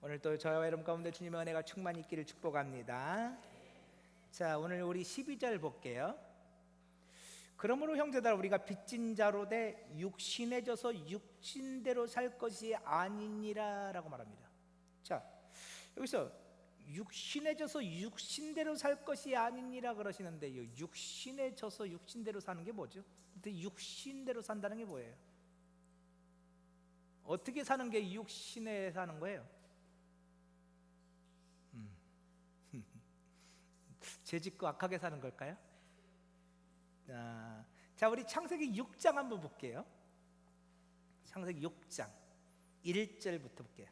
오늘도 저와 여러분 가운데 주님의 은혜가 충만히 있기를 축복합니다. 자, 오늘 우리 12절 볼게요. 그러므로 형제들, 우리가 빚진 자로 돼 육신에 져서 육신대로 살 것이 아니니라 라고 말합니다. 자, 여기서 육신에 져서 육신대로 살 것이 아니니라 그러시는데요, 육신에 져서 육신대로 사는 게 뭐죠? 육신대로 산다는 게 뭐예요? 어떻게 사는 게 육신에 사는 거예요? 죄짓고 악하게 사는 걸까요? 자, 우리 창세기 6장 한번 볼게요. 창세기 6장 1절부터 볼게요.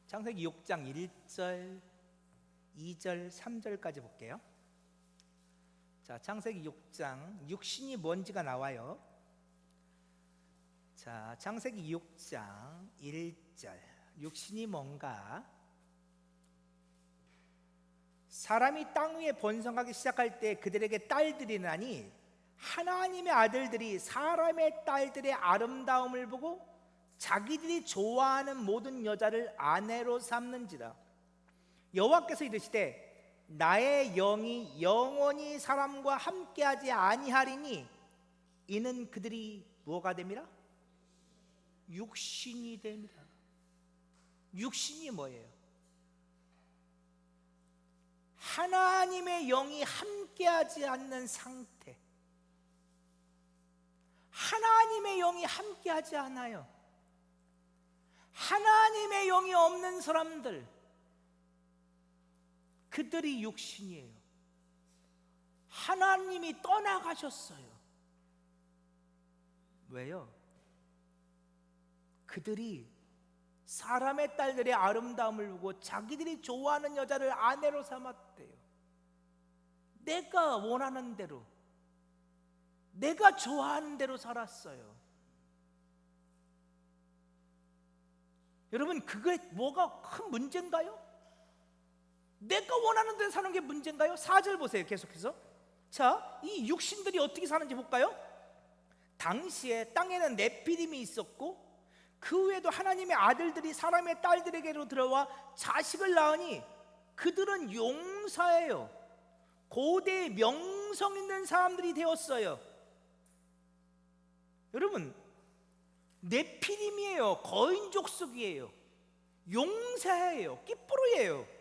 창세기 6장 1절, 2절, 3절까지 볼게요. 자, 창세기 6장, 육신이 뭔지가 나와요. 자, 창세기 6장 1절, 육신이 뭔가? 사람이 땅 위에 번성하기 시작할 때 그들에게 딸들이 나니 하나님의 아들들이 사람의 딸들의 아름다움을 보고 자기들이 좋아하는 모든 여자를 아내로 삼는지라. 여호와께서 이르시되 나의 영이 영원히 사람과 함께하지 아니하리니 이는 그들이 무엇가 됨이라? 육신이 됩니다. 육신이 뭐예요? 하나님의 영이 함께하지 않는 상태. 하나님의 영이 함께하지 않아요. 하나님의 영이 없는 사람들, 그들이 육신이에요. 하나님이 떠나가셨어요. 왜요? 그들이 사람의 딸들의 아름다움을 보고 자기들이 좋아하는 여자를 아내로 삼았대요. 내가 원하는 대로, 내가 좋아하는 대로 살았어요. 여러분, 그게 뭐가 큰 문제인가요? 내가 원하는 대로 사는 게 문제인가요? 4절 보세요. 계속해서. 자, 이 육신들이 어떻게 사는지 볼까요? 당시에 땅에는 네피림이 있었고 그 외에도 하나님의 아들들이 사람의 딸들에게로 들어와 자식을 낳으니 그들은 용사예요. 고대의 명성 있는 사람들이 되었어요. 여러분, 네피림이에요. 거인족속이에요. 용사예요. 깃부로예요.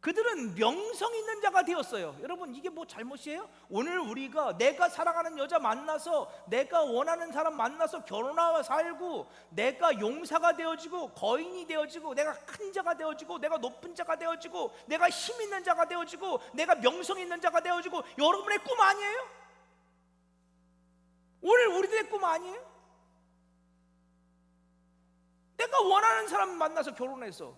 그들은 명성 있는 자가 되었어요. 여러분, 이게 뭐 잘못이에요? 오늘 우리가 내가 사랑하는 여자 만나서, 내가 원하는 사람 만나서 결혼하고 살고, 내가 용사가 되어지고 거인이 되어지고, 내가 큰 자가 되어지고, 내가 높은 자가 되어지고, 내가 힘 있는 자가 되어지고, 내가 명성 있는 자가 되어지고, 여러분의 꿈 아니에요? 오늘 우리들의 꿈 아니에요? 내가 원하는 사람 만나서 결혼해서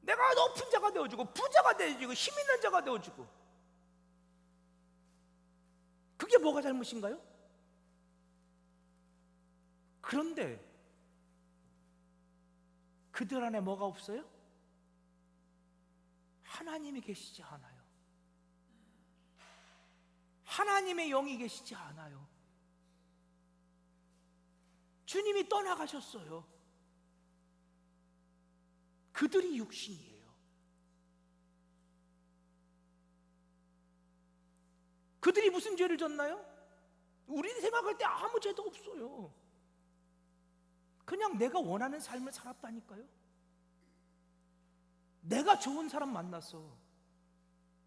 내가 높은 자가 되어주고 부자가 되어주고 힘 있는 자가 되어주고, 그게 뭐가 잘못인가요? 그런데 그들 안에 뭐가 없어요? 하나님이 계시지 않아요. 하나님의 영이 계시지 않아요. 주님이 떠나가셨어요. 그들이 육신이에요. 그들이 무슨 죄를 졌나요? 우리 생각할 때 아무 죄도 없어요. 그냥 내가 원하는 삶을 살았다니까요. 내가 좋은 사람 만나서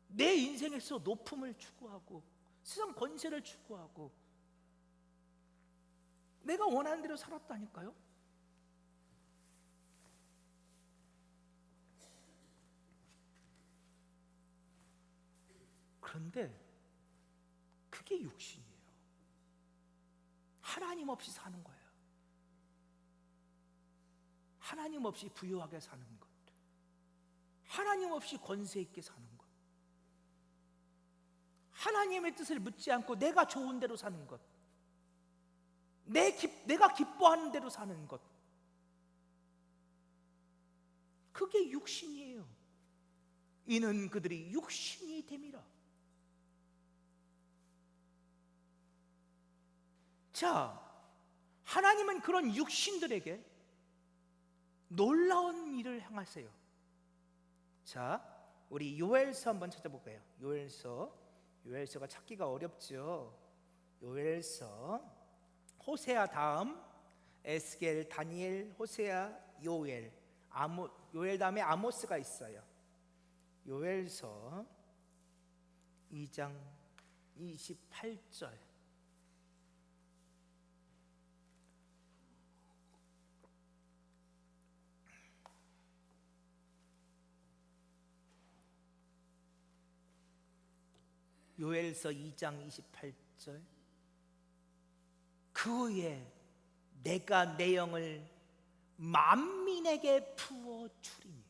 내 인생에서 높음을 추구하고 세상 권세를 추구하고 내가 원하는 대로 살았다니까요. 그런데 그게 육신이에요. 하나님 없이 사는 거예요. 하나님 없이 부유하게 사는 것, 하나님 없이 권세 있게 사는 것, 하나님의 뜻을 묻지 않고 내가 좋은 대로 사는 것, 내가 기뻐하는 대로 사는 것, 그게 육신이에요. 이는 그들이 육신이 됨이라. 자, 하나님은 그런 육신들에게 놀라운 일을 행하세요. 자, 우리 요엘서 한번 찾아볼까요? 요엘서가 찾기가 어렵죠. 요엘서, 호세아 다음 에스겔, 다니엘, 호세아, 요엘, 요엘 다음에 아모스가 있어요. 요엘서 2장 28절. 요엘서 2장 28절. 그 후에 내가 내 영을 만민에게 부어주리니.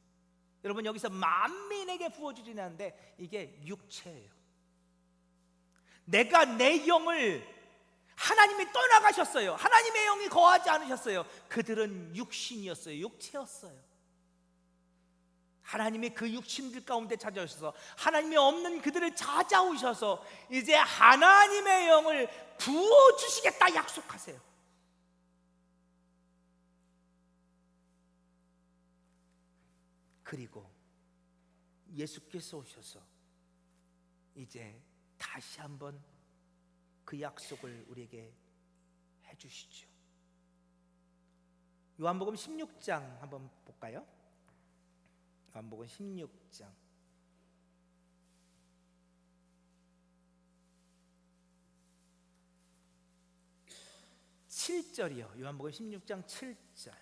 여러분, 여기서 만민에게 부어주리는데 이게 육체예요. 내가 내 영을, 하나님이 떠나가셨어요. 하나님의 영이 거하지 않으셨어요. 그들은 육신이었어요. 육체였어요. 하나님이 그 육신들 가운데 찾아오셔서 하나님이 없는 그들을 찾아오셔서 이제 하나님의 영을 부어주시겠다 약속하세요. 그리고 예수께서 오셔서 이제 다시 한번 그 약속을 우리에게 해주시죠. 요한복음 16장 한번 볼까요? 요한복음 16장 7절이요. 요한복음 16장 7절.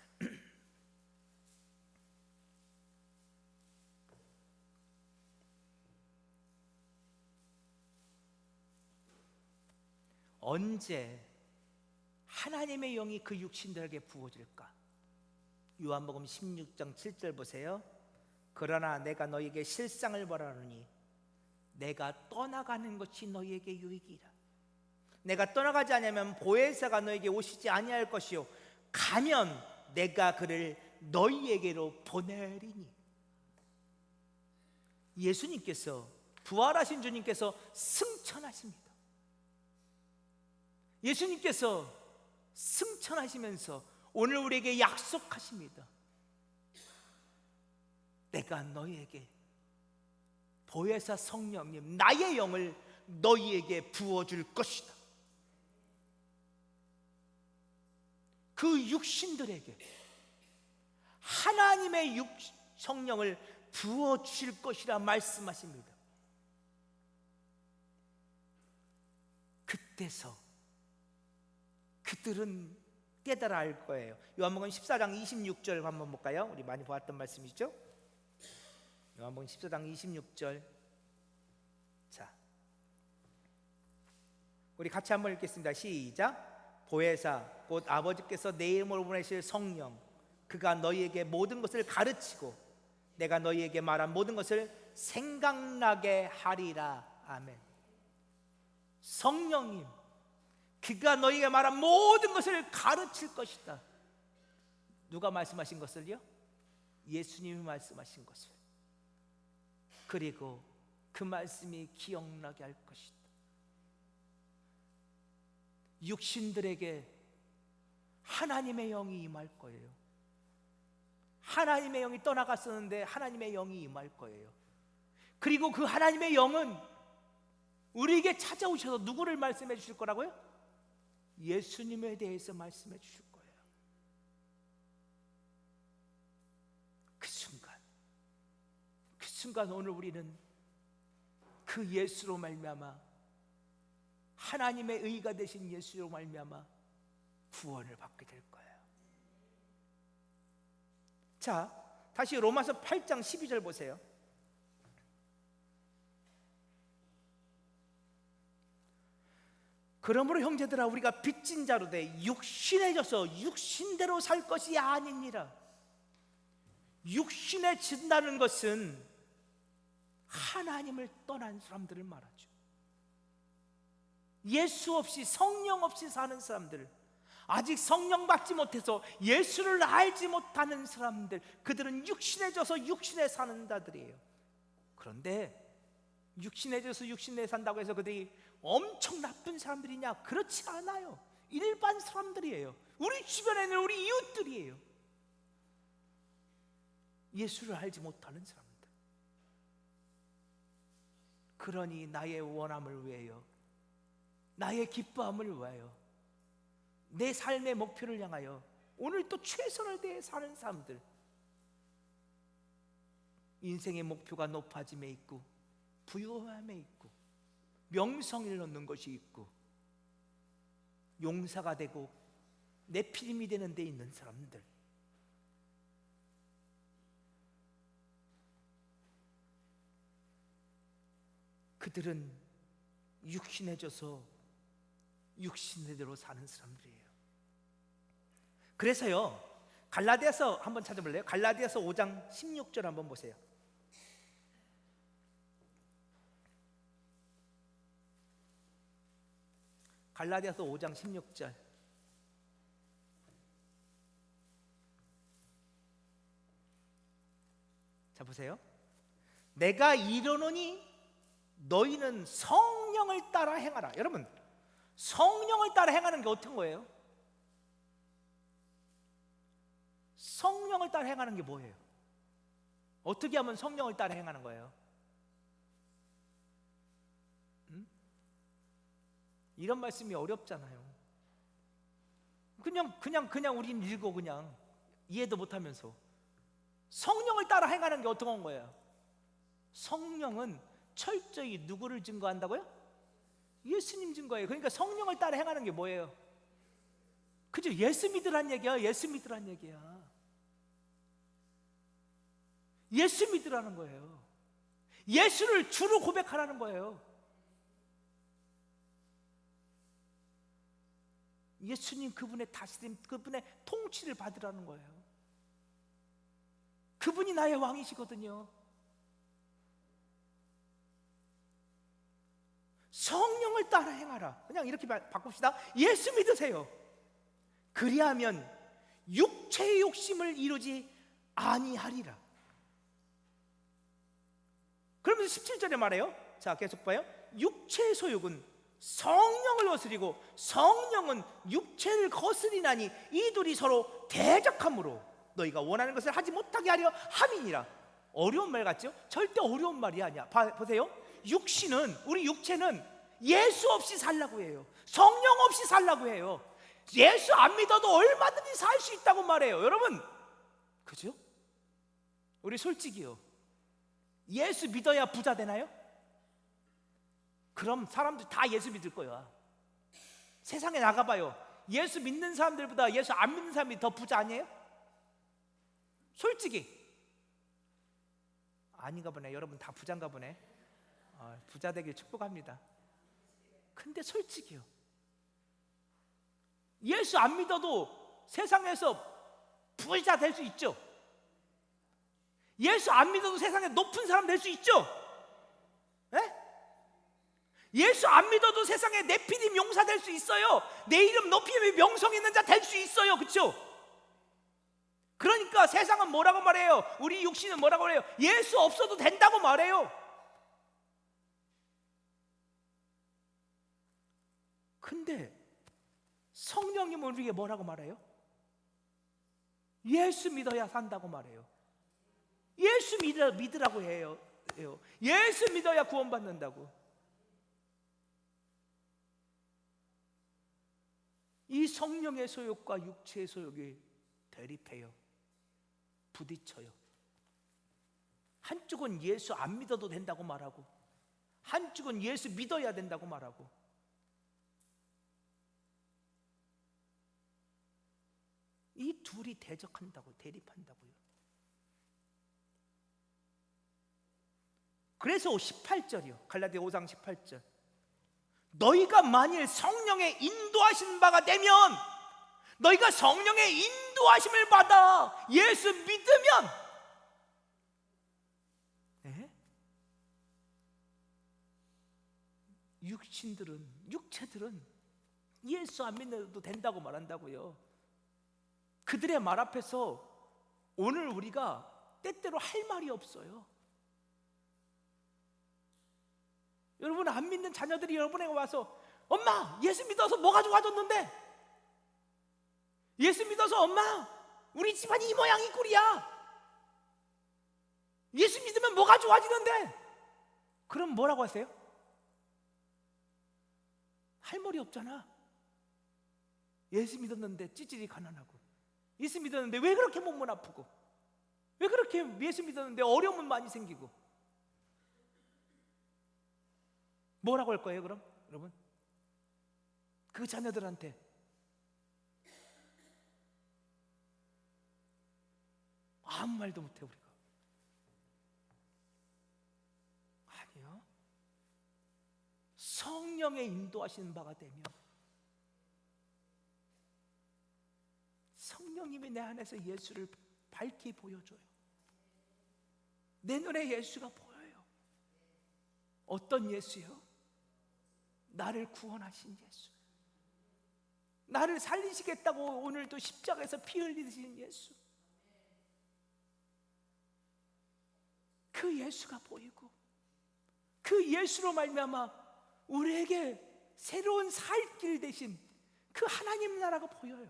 언제 하나님의 영이 그 육신들에게 부어질까? 요한복음 16장 7절 보세요. 그러나 내가 너희에게 실상을 말하노니 내가 떠나가는 것이 너희에게 유익이라. 내가 떠나가지 않으면 보혜사가 너희에게 오시지 아니할 것이요 가면 내가 그를 너희에게로 보내리니. 예수님께서, 부활하신 주님께서 승천하십니다. 예수님께서 승천하시면서 오늘 우리에게 약속하십니다. 내가 너희에게 보혜사 성령님, 나의 영을 너희에게 부어줄 것이다. 그 육신들에게 하나님의 성령을 부어주실 것이라 말씀하십니다. 그때서 그들은 깨달아 알 거예요. 요한복음 14장 26절 한번 볼까요? 우리 많이 보았던 말씀이죠. 요한복음 14장 26절. 자, 우리 같이 한번 읽겠습니다. 시작. 보혜사 곧 아버지께서 내 이름으로 보내실 성령, 그가 너희에게 모든 것을 가르치고 내가 너희에게 말한 모든 것을 생각나게 하리라. 아멘. 성령님, 그가 너희에게 말한 모든 것을 가르칠 것이다. 누가 말씀하신 것을요? 예수님이 말씀하신 것을. 그리고 그 말씀이 기억나게 할 것이다. 육신들에게 하나님의 영이 임할 거예요. 하나님의 영이 떠나갔었는데 하나님의 영이 임할 거예요. 그리고 그 하나님의 영은 우리에게 찾아오셔서 누구를 말씀해 주실 거라고요? 예수님에 대해서 말씀해 주실 거예요. 그 순간 오늘 우리는 그 예수로 말미암아, 하나님의 의가 되신 예수로 말미암아 구원을 받게 될 거예요. 자, 다시 로마서 8장 12절 보세요. 그러므로 형제들아, 우리가 빚진 자로 돼 육신해져서 육신대로 살 것이 아니니라. 육신해진다는 것은 하나님을 떠난 사람들을 말하죠. 예수 없이, 성령 없이 사는 사람들, 아직 성령 받지 못해서 예수를 알지 못하는 사람들, 그들은 육신해져서 육신에 사는 자들이에요. 그런데 육신해져서 육신에 산다고 해서 그들이 엄청 나쁜 사람들이냐? 그렇지 않아요. 일반 사람들이에요. 우리 주변에 있는 우리 이웃들이에요. 예수를 알지 못하는 사람들. 그러니 나의 원함을 위하여, 나의 기뻐함을 위하여, 내 삶의 목표를 향하여 오늘 또 최선을 다해 사는 사람들, 인생의 목표가 높아짐에 있고 부유함에 있고 명성을 얻는 것이 있고 용사가 되고 내피림이 되는 데 있는 사람들, 그들은 육신해져서 육신대로 사는 사람들이에요. 그래서요, 갈라디아서 한번 찾아볼래요? 갈라디아서 5장 16절 한번 보세요. 갈라디아서 5장 16절. 자, 보세요. 내가 이르노니 너희는 성령을 따라 행하라. 여러분, 성령을 따라 행하는 게 어떤 거예요? 성령을 따라 행하는 게 뭐예요? 어떻게 하면 성령을 따라 행하는 거예요? 이런 말씀이 어렵잖아요. 그냥 우린 읽고 그냥 이해도 못하면서 성령을 따라 행하는 게 어떤 거예요? 성령은 철저히 누구를 증거한다고요? 예수님 증거예요. 그러니까 성령을 따라 행하는 게 뭐예요? 그죠? 예수 믿으란 얘기야. 예수 믿으란 얘기야. 예수 믿으라는 거예요. 예수를 주로 고백하라는 거예요. 예수님, 그분의 다스림, 그분의 통치를 받으라는 거예요. 그분이 나의 왕이시거든요. 성령을 따라 행하라. 그냥 이렇게 바꿉시다. 예수 믿으세요. 그리하면 육체의 욕심을 이루지 아니하리라. 그러면서 17절에 말해요. 자, 계속 봐요. 육체의 소욕은 성령을 거스리고 성령은 육체를 거스리나니 이 둘이 서로 대적함으로 너희가 원하는 것을 하지 못하게 하려 함이니라. 어려운 말 같죠? 절대 어려운 말이 아니야. 보세요. 우리 육체는 예수 없이 살라고 해요. 성령 없이 살라고 해요. 예수 안 믿어도 얼마든지 살 수 있다고 말해요. 여러분, 그죠? 우리 솔직히요, 예수 믿어야 부자 되나요? 그럼 사람들 다 예수 믿을 거야. 세상에 나가봐요. 예수 믿는 사람들보다 예수 안 믿는 사람이 더 부자 아니에요? 솔직히 아닌가 보네. 여러분 다 부자인가 보네. 부자 되길 축복합니다. 근데 솔직히요, 예수 안 믿어도 세상에서 부자 될 수 있죠. 예수 안 믿어도 세상에 높은 사람 될 수 있죠. 에? 예수 안 믿어도 세상에 네피림 용사 될 수 있어요. 내 이름 높이며 명성 있는 자 될 수 있어요. 그렇죠? 그러니까 세상은 뭐라고 말해요? 우리 육신은 뭐라고 말해요? 예수 없어도 된다고 말해요. 근데 성령님은 우리에게 뭐라고 말해요? 예수 믿어야 산다고 말해요. 예수 믿으라고 해요. 예수 믿어야 구원받는다고. 이 성령의 소욕과 육체의 소욕이 대립해요. 부딪혀요. 한쪽은 예수 안 믿어도 된다고 말하고 한쪽은 예수 믿어야 된다고 말하고. 이 둘이 대적한다고, 대립한다고요. 그래서 18절이요. 갈라디아 5장 18절. 너희가 만일 성령의 인도하신 바가 되면, 너희가 성령의 인도하심을 받아 예수 믿으면, 육체들은 예수 안 믿어도 된다고 말한다고요. 그들의 말 앞에서 오늘 우리가 때때로 할 말이 없어요. 여러분, 안 믿는 자녀들이 여러분에게 와서 엄마 예수 믿어서 뭐 가지고 와줬는데? 예수 믿어서 엄마, 우리 집안이 이 모양 이 꼴이야. 예수 믿으면 뭐가 좋아지는데? 그럼 뭐라고 하세요? 할 말이 없잖아. 예수 믿었는데 찌질이 가난하고, 예수 믿었는데 왜 그렇게 몸은 아프고, 왜 그렇게 예수 믿었는데 어려움은 많이 생기고. 뭐라고 할 거예요 그럼 여러분? 그 자녀들한테 아무 말도 못해 우리가. 아니요. 성령의 인도하시는 바가 되면 성령님이 내 안에서 예수를 밝히 보여줘요. 내 눈에 예수가 보여요. 어떤 예수요? 나를 구원하신 예수, 나를 살리시겠다고 오늘도 십자가에서 피 흘리신 예수, 그 예수가 보이고, 그 예수로 말미암아 우리에게 새로운 살 길 대신 그 하나님 나라가 보여요.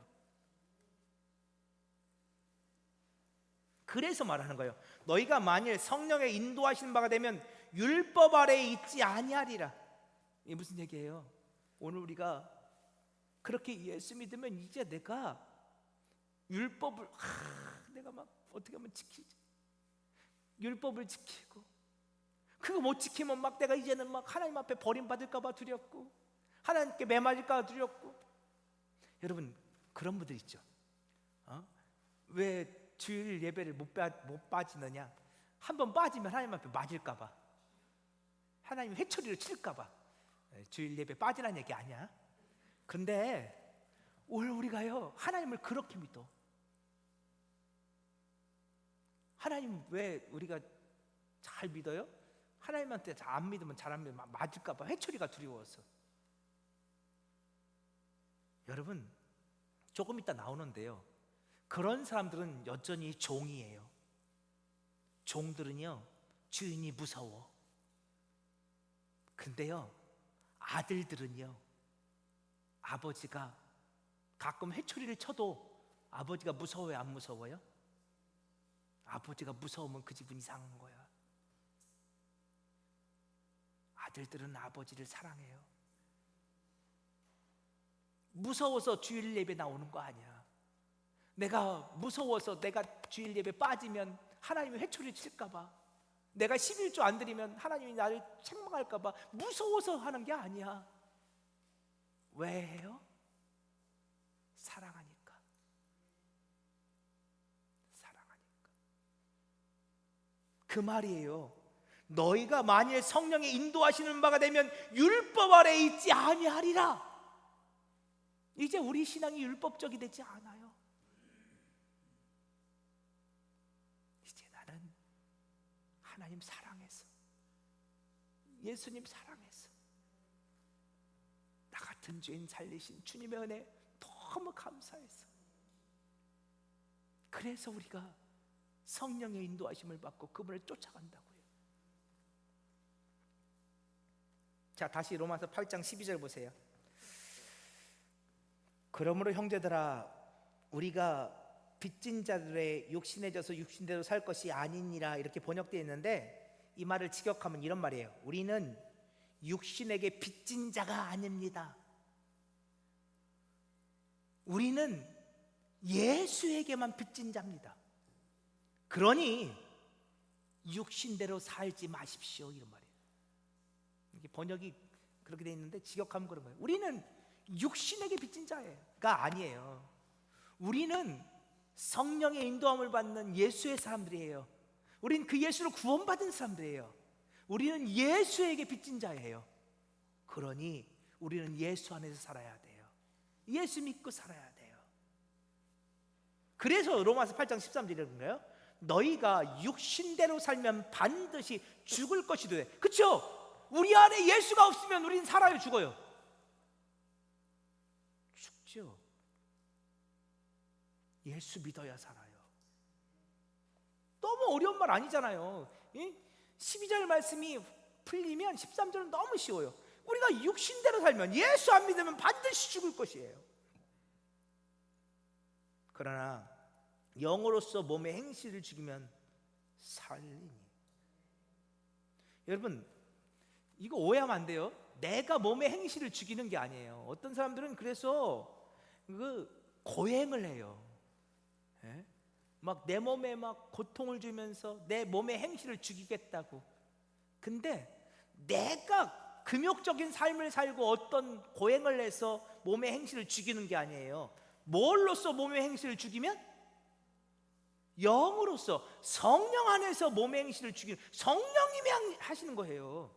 그래서 말하는 거예요. 너희가 만일 성령의 인도하시는 바가 되면 율법 아래에 있지 아니하리라. 이게 무슨 얘기예요? 오늘 우리가 그렇게 예수 믿으면 이제 내가 율법을 내가 막 어떻게 하면 지키지, 율법을 지키고, 그거 못 지키면 막 내가 이제는 막 하나님 앞에 버림받을까 봐 두렵고, 하나님께 매맞을까 봐 두렵고. 여러분 그런 분들 있죠. 왜 주일 예배를 못 빠지느냐? 한번 빠지면 하나님 앞에 맞을까 봐, 하나님 회초리를 칠까 봐 주일 예배 빠지라는 얘기 아니야. 그런데 오늘 우리가요 하나님을 그렇게 믿어. 하나님 왜 우리가 잘 믿어요? 하나님한테 잘 안 믿으면, 잘 안 믿으면 맞을까 봐 회초리가 두려워서. 여러분 조금 이따 나오는데요, 그런 사람들은 여전히 종이에요. 종들은요 주인이 무서워. 근데요 아들들은요, 아버지가 가끔 회초리를 쳐도 아버지가 무서워요 안 무서워요? 아버지가 무서우면 그 집은 이상한 거야. 아들들은 아버지를 사랑해요. 무서워서 주일 예배 나오는 거 아니야. 내가 무서워서 내가 주일 예배 빠지면 하나님이 회초리 칠까 봐, 내가 11조 안 드리면 하나님이 나를 책망할까 봐 무서워서 하는 게 아니야. 왜 해요? 사랑하니까. 사랑하니까. 그 말이에요. 너희가 만일 성령의 인도하시는 바가 되면 율법 아래에 있지 아니하리라. 이제 우리 신앙이 율법적이 되지 않아요. 이제 나는 하나님 사랑해서, 예수님 사랑해서, 나 같은 죄인 살리신 주님의 은혜 너무 감사해서, 그래서 우리가 성령의 인도하심을 받고 그분을 쫓아간다고요. 자, 다시 로마서 8장 12절 보세요. 그러므로 형제들아, 우리가 빚진 자들의 욕심에 져서 육신대로 살 것이 아니니라, 이렇게 번역되어 있는데 이 말을 직역하면 이런 말이에요. 우리는 육신에게 빚진 자가 아닙니다. 우리는 예수에게만 빚진 자입니다. 그러니 육신대로 살지 마십시오, 이런 말이에요. 이게 번역이 그렇게 되어 있는데 직역하면 그런 거예요. 우리는 육신에게 빚진 자가 아니에요. 우리는 성령의 인도함을 받는 예수의 사람들이에요. 우리는 그 예수로 구원받은 사람들이에요. 우리는 예수에게 빚진 자예요. 그러니 우리는 예수 안에서 살아야 돼요. 예수 믿고 살아야 돼요. 그래서 로마서 8장 13절에 그런 거예요. 너희가 육신대로 살면 반드시 죽을 것이되. 그렇죠? 우리 안에 예수가 없으면 우리는 살아요, 죽어요? 죽죠. 예수 믿어야 살아요. 너무 어려운 말 아니잖아요. 12절 말씀이 풀리면 13절은 너무 쉬워요. 우리가 육신대로 살면, 예수 안 믿으면 반드시 죽을 것이에요. 그러나 영으로서 몸의 행실을 죽이면 살리니. 여러분, 이거 오해하면 안 돼요. 내가 몸의 행실을 죽이는 게 아니에요. 어떤 사람들은 그래서 고행을 해요. 예? 막 내 몸에 막 고통을 주면서 내 몸의 행실을 죽이겠다고. 근데 내가 금욕적인 삶을 살고 어떤 고행을 해서 몸의 행실을 죽이는 게 아니에요. 뭘로써 몸의 행실을 죽이면? 영으로서, 성령 안에서 몸의 행실을 죽이는, 성령님이 하시는 거예요.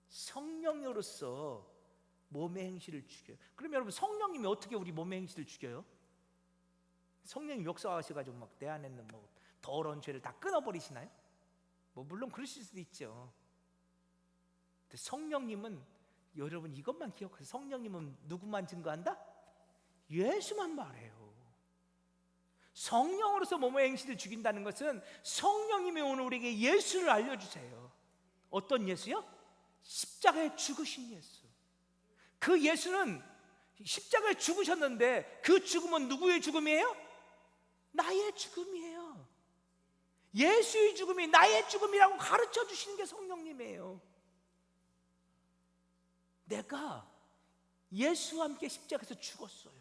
성령으로서 몸의 행실을 죽여요. 그럼 여러분, 성령님이 어떻게 우리 몸의 행실을 죽여요? 성령님 역사하셔가지고 막 내 안에 있는 뭐 더러운 죄를 다 끊어버리시나요? 뭐 물론 그러실 수도 있죠. 근데 성령님은, 여러분 이것만 기억하세요. 성령님은 누구만 증거한다? 예수만 말해요. 성령으로서 몸의 행실을 죽인다는 것은 성령님이 오늘 우리에게 예수를 알려주세요. 어떤 예수요? 십자가에 죽으신 예수. 그 예수는 십자가에 죽으셨는데 그 죽음은 누구의 죽음이에요? 나의 죽음이에요. 예수의 죽음이 나의 죽음이라고 가르쳐 주시는 게 성령님이에요. 내가 예수와 함께 십자가에서 죽었어요.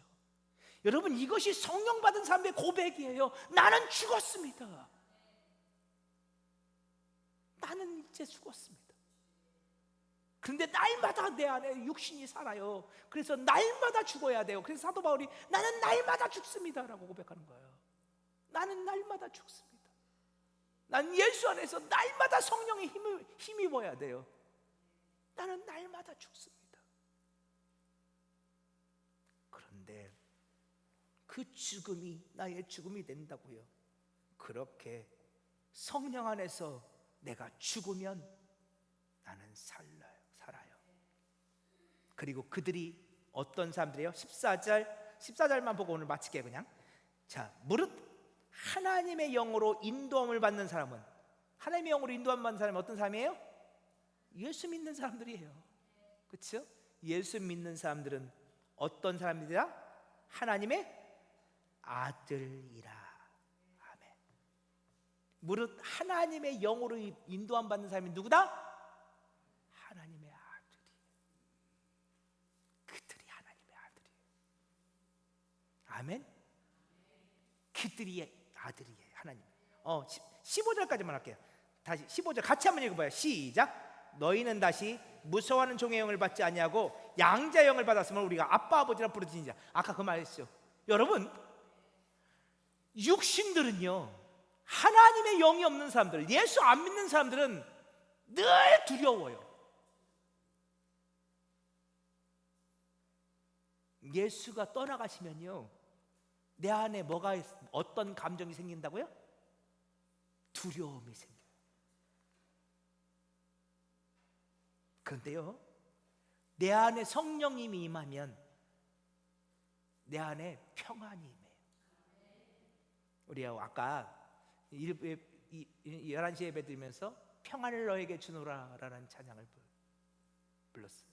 여러분, 이것이 성령 받은 사람의 고백이에요. 나는 죽었습니다. 나는 이제 죽었습니다. 그런데 날마다 내 안에 육신이 살아요. 그래서 날마다 죽어야 돼요. 그래서 사도 바울이 나는 날마다 죽습니다라고 고백하는 거예요. 나는 날마다 죽습니다. 난 예수 안에서 날마다 성령의 힘입어야 돼요. 나는 날마다 죽습니다. 그런데 그 죽음이 나의 죽음이 된다고요. 그렇게 성령 안에서 내가 죽으면 나는 살아요. 그리고 그들이 어떤 사람들이에요? 14절만 보고 오늘 마칠게요. 그냥. 자, 무릇 하나님의 영으로 인도함을 받는 사람은, 하나님의 영으로 인도함을 받는 사람은 어떤 사람이에요? 예수 믿는 사람들이에요. 그렇죠? 예수 믿는 사람들은 어떤 사람들이라? 하나님의 아들이라. 아멘. 무릇 하나님의 영으로 인도함 받는 사람이 누구다? 하나님의 아들이. 그들이 하나님의 아들이에요. 아멘. 그들이 아들이에요. 하나님. 15절까지만 할게요. 다시 15절 같이 한번 읽어봐요. 시작. 너희는 다시 무서워하는 종의 영을 받지 아니하고 양자의 영을 받았으면 우리가 아빠 아버지라 부르짖으자. 아까 그 말했죠. 여러분, 육신들은요, 하나님의 영이 없는 사람들, 예수 안 믿는 사람들은 늘 두려워요. 예수가 떠나가시면요, 내 안에 어떤 감정이 생긴다고요? 두려움이 생겨요. 그런데요, 내 안에 성령님이 임하면 내 안에 평안이 임해요. 우리가 아까 11시 예배 드리면서 평안을 너에게 주노라 라는 찬양을 불렀어요.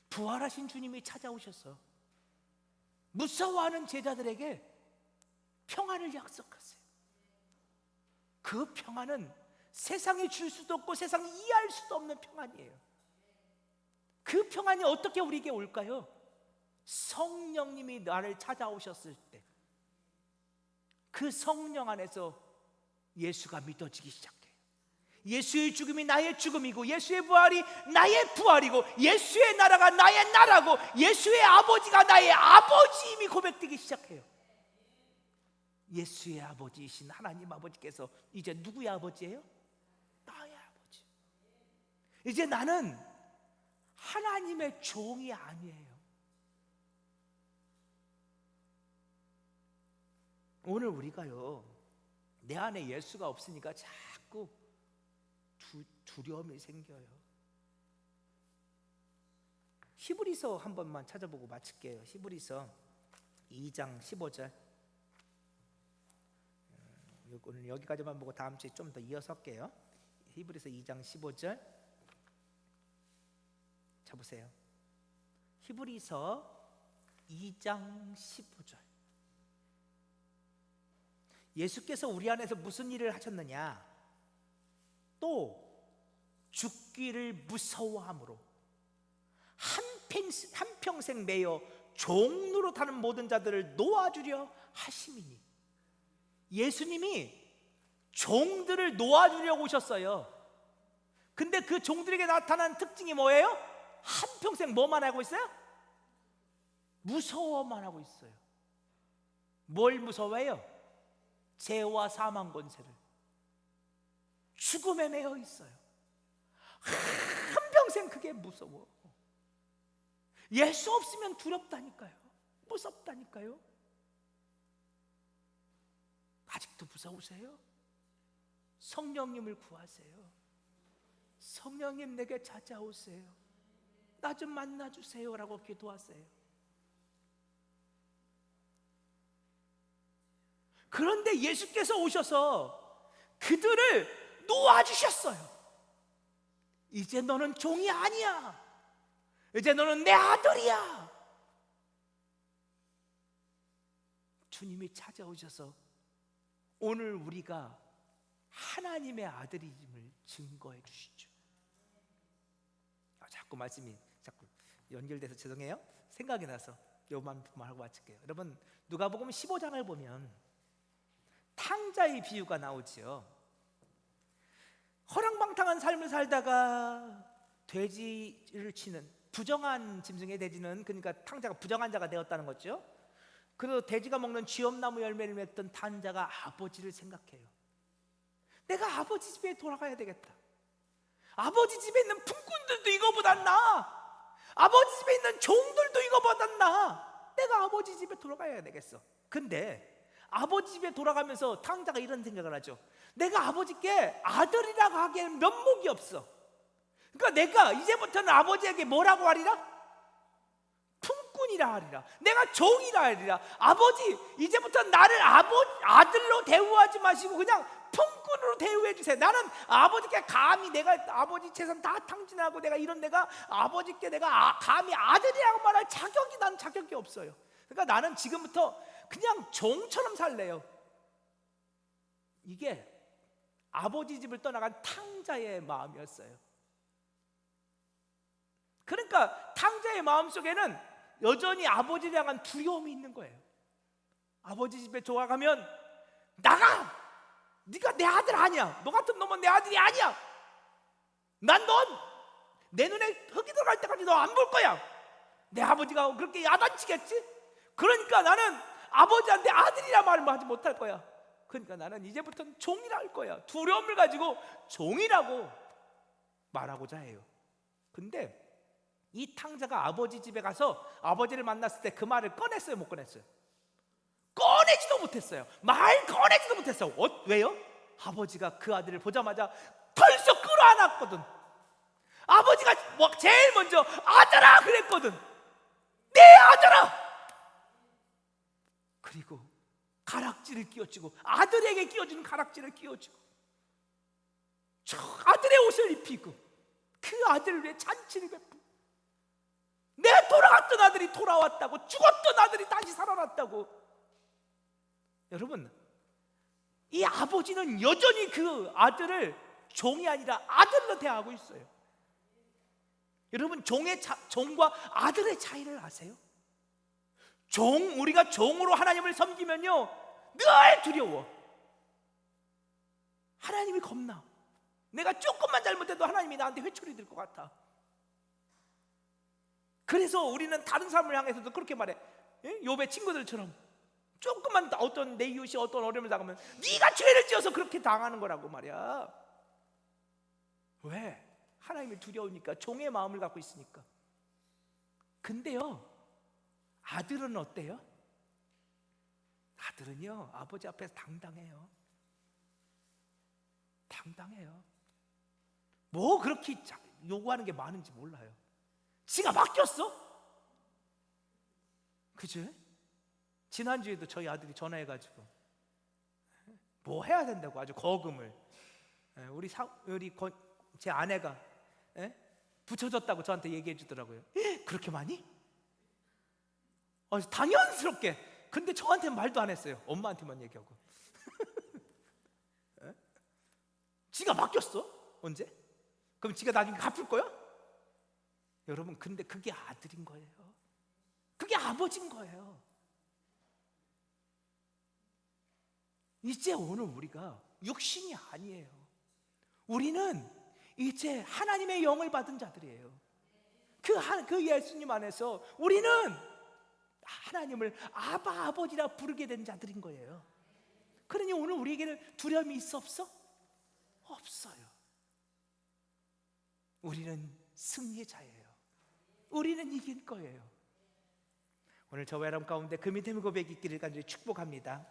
부활하신 주님이 찾아오셔서 무서워하는 제자들에게 평안을 약속하세요. 그 평안은 세상이 줄 수도 없고 세상이 이해할 수도 없는 평안이에요. 그 평안이 어떻게 우리에게 올까요? 성령님이 나를 찾아오셨을 때 그 성령 안에서 예수가 믿어지기 시작해요. 예수의 죽음이 나의 죽음이고 예수의 부활이 나의 부활이고 예수의 나라가 나의 나라고 예수의 아버지가 나의 아버지임이 고백되기 시작해요. 예수의 아버지이신 하나님 아버지께서 이제 누구의 아버지예요? 나의 아버지. 이제 나는 하나님의 종이 아니에요. 오늘 우리가요, 내 안에 예수가 없으니까 자꾸 두려움이 생겨요. 히브리서 한 번만 찾아보고 마칠게요. 히브리서 2장 15절. 오늘 여기까지만 보고 다음 주에 좀 더 이어서 할게요. 히브리서 2장 15절. 자 보세요. 히브리서 2장 15절. 예수께서 우리 안에서 무슨 일을 하셨느냐? 또 죽기를 무서워함으로 한평생 매여 종로로 타는 모든 자들을 놓아주려 하심이니. 예수님이 종들을 놓아주려고 오셨어요. 근데 그 종들에게 나타난 특징이 뭐예요? 한평생 뭐만 하고 있어요? 무서워만 하고 있어요. 뭘 무서워해요? 죄와 사망 권세를. 죽음에 매여 있어요. 한평생 그게 무서워. 예수 없으면 두렵다니까요. 무섭다니까요. 아직도 무서우세요? 성령님을 구하세요. 성령님 내게 찾아오세요. 나 좀 만나주세요 라고 기도하세요. 그런데 예수께서 오셔서 그들을 놓아주셨어요. 이제 너는 종이 아니야. 이제 너는 내 아들이야. 주님이 찾아오셔서 오늘 우리가 하나님의 아들임을 증거해 주시죠. 자꾸 말씀이 자꾸 연결돼서 죄송해요. 생각이 나서 요만 말하고 마칠게요. 여러분, 누가복음 15장을 보면 탕자의 비유가 나오지요. 허랑방탕한 삶을 살다가 돼지를 치는 부정한 짐승의 돼지는, 그러니까 탕자가 부정한 자가 되었다는 거죠. 그리고 돼지가 먹는 쥐엄나무 열매를 맺던 탕자가 아버지를 생각해요. 내가 아버지 집에 돌아가야 되겠다. 아버지 집에 있는 품꾼들도 이거보다 나아. 아버지 집에 있는 종들도 이거보다 나아. 내가 아버지 집에 돌아가야 되겠어. 근데 아버지 집에 돌아가면서 탕자가 이런 생각을 하죠. 내가 아버지께 아들이라고 하기에는 면목이 없어. 그러니까 내가 이제부터는 아버지에게 뭐라고 하리라? 품꾼이라 하리라. 내가 종이라 하리라. 아버지, 이제부터 나를 아들로 대우하지 마시고 그냥 품꾼으로 대우해 주세요. 나는 아버지께 감히, 내가 아버지 재산 다 탕진하고 내가 이런, 내가 아버지께 내가 감히 아들이라고 말할 자격이 없어요. 그러니까 나는 지금부터 그냥 종처럼 살래요. 이게 아버지 집을 떠나간 탕자의 마음이었어요. 그러니까 탕자의 마음속에는 여전히 아버지에 대한 두려움이 있는 거예요. 아버지 집에 돌아가면 나가! 네가 내 아들 아니야. 너 같은 놈은 내 아들이 아니야. 난 넌 내 눈에 흙이 들어갈 때까지 너 안 볼 거야. 내 아버지가 그렇게 야단치겠지? 그러니까 나는 아버지한테 아들이라 말을 하지 못할 거야. 그러니까 나는 이제부터는 종이라 할 거야. 두려움을 가지고 종이라고 말하고자 해요. 근데 이 탕자가 아버지 집에 가서 아버지를 만났을 때 그 말을 꺼냈어요, 못 꺼냈어요? 꺼내지도 못했어요. 말 꺼내지도 못했어요. 왜요? 아버지가 그 아들을 보자마자 털썩 끌어안았거든. 아버지가 제일 먼저 아들아 그랬거든. 내 아들아. 그리고 가락지를 끼워주고, 아들에게 끼워주는 가락지를 끼워주고, 아들의 옷을 입히고, 그 아들을 위해 잔치를 베푸고, 내 돌아갔던 아들이 돌아왔다고, 죽었던 아들이 다시 살아났다고. 여러분, 이 아버지는 여전히 그 아들을 종이 아니라 아들로 대하고 있어요. 여러분, 종과 아들의 차이를 아세요? 우리가 종으로 하나님을 섬기면요 늘 두려워. 하나님이 겁나. 내가 조금만 잘못해도 하나님이 나한테 회초리 들 것 같아. 그래서 우리는 다른 사람을 향해서도 그렇게 말해. 욥의 친구들처럼 조금만 어떤 내 이웃이 어떤 어려움을 당하면 네가 죄를 지어서 그렇게 당하는 거라고 말이야. 왜? 하나님이 두려우니까, 종의 마음을 갖고 있으니까. 근데요, 아들은 어때요? 아들은요 아버지 앞에서 당당해요. 당당해요. 뭐 그렇게 요구하는 게 많은지 몰라요. 지가 맡겼어? 그치? 지난주에도 저희 아들이 전화해가지고 뭐 해야 된다고 아주 거금을, 제 아내가 붙여줬다고 저한테 얘기해 주더라고요. 그렇게 많이? 당연스럽게. 근데 저한테는 말도 안 했어요. 엄마한테만 얘기하고. 지가 바뀌었어? 언제? 그럼 지가 나중에 갚을 거야? 여러분, 근데 그게 아들인 거예요. 그게 아버지인 거예요. 이제 오늘 우리가 육신이 아니에요. 우리는 이제 하나님의 영을 받은 자들이에요. 그 예수님 안에서 우리는 하나님을 아바 아버지라 부르게 된 자들인 거예요. 그러니 오늘 우리에게는 두려움이 있어 없어? 없어요. 우리는 승리자예요. 우리는 이길 거예요. 오늘 저와 여러분 가운데 그 믿음의 고백이 있기를 간절히 축복합니다.